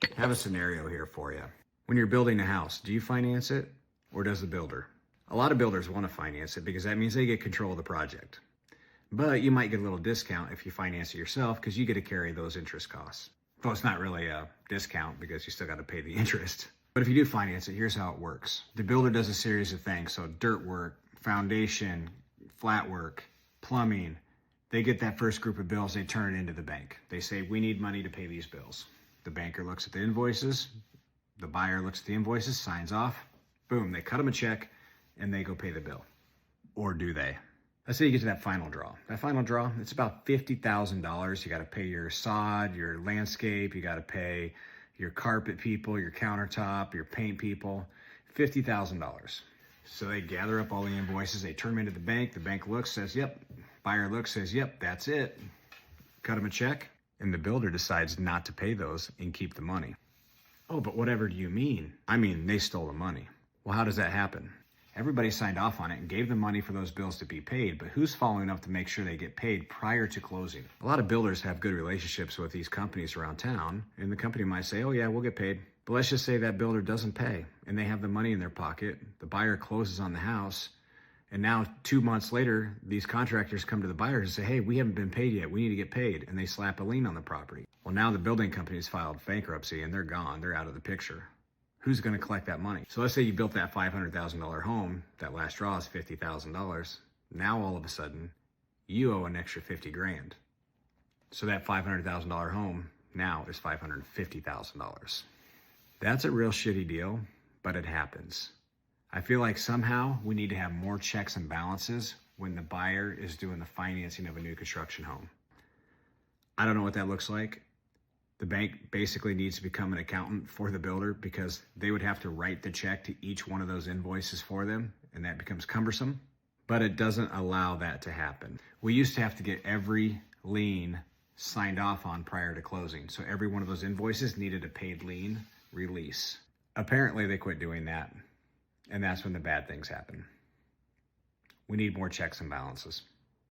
I have a scenario here for you. When you're building a house, do you finance it or does the builder? A lot of builders want to finance it because that means they get control of the project. But you might get a little discount if you finance it yourself because you get to carry those interest costs. Well, it's not really a discount because you still got to pay the interest. But if you do finance it, here's how it works. The builder does a series of things. So dirt work, foundation, flat work, plumbing. They get that first group of bills, they turn it into the bank. They say, we need money to pay these bills. The banker looks at the invoices, the buyer looks at the invoices, signs off, boom, they cut them a check and they go pay the bill. Or do they? Let's say you get to that final draw. That final draw, it's about $50,000. You got to pay your sod, your landscape, you got to pay your carpet people, your countertop, your paint people, $50,000. So they gather up all the invoices, they turn them into the bank looks, says, yep, buyer looks, says, yep, that's it. Cut them a check, and the builder decides not to pay those and keep the money. Oh, but whatever do you mean? I mean, they stole the money. Well, how does that happen? Everybody signed off on it and gave them money for those bills to be paid, but who's following up to make sure they get paid prior to closing? A lot of builders have good relationships with these companies around town, and the company might say, oh yeah, we'll get paid. But let's just say that builder doesn't pay, and they have the money in their pocket, the buyer closes on the house, and now 2 months later, these contractors come to the buyers and say, hey, we haven't been paid yet, we need to get paid, and they slap a lien on the property. Well, now the building company's filed bankruptcy and they're gone, they're out of the picture. Who's gonna collect that money? So let's say you built that $500,000 home, that last draw is $50,000. Now all of a sudden, you owe an extra 50 grand. So that $500,000 home now is $550,000. That's a real shitty deal, but it happens. I feel like somehow we need to have more checks and balances when the buyer is doing the financing of a new construction home. I don't know what that looks like. The bank basically needs to become an accountant for the builder because they would have to write the check to each one of those invoices for them, and that becomes cumbersome. But it doesn't allow that to happen. We used to have to get every lien signed off on prior to closing. So every one of those invoices needed a paid lien release. Apparently they quit doing that, and that's when the bad things happen. We need more checks and balances.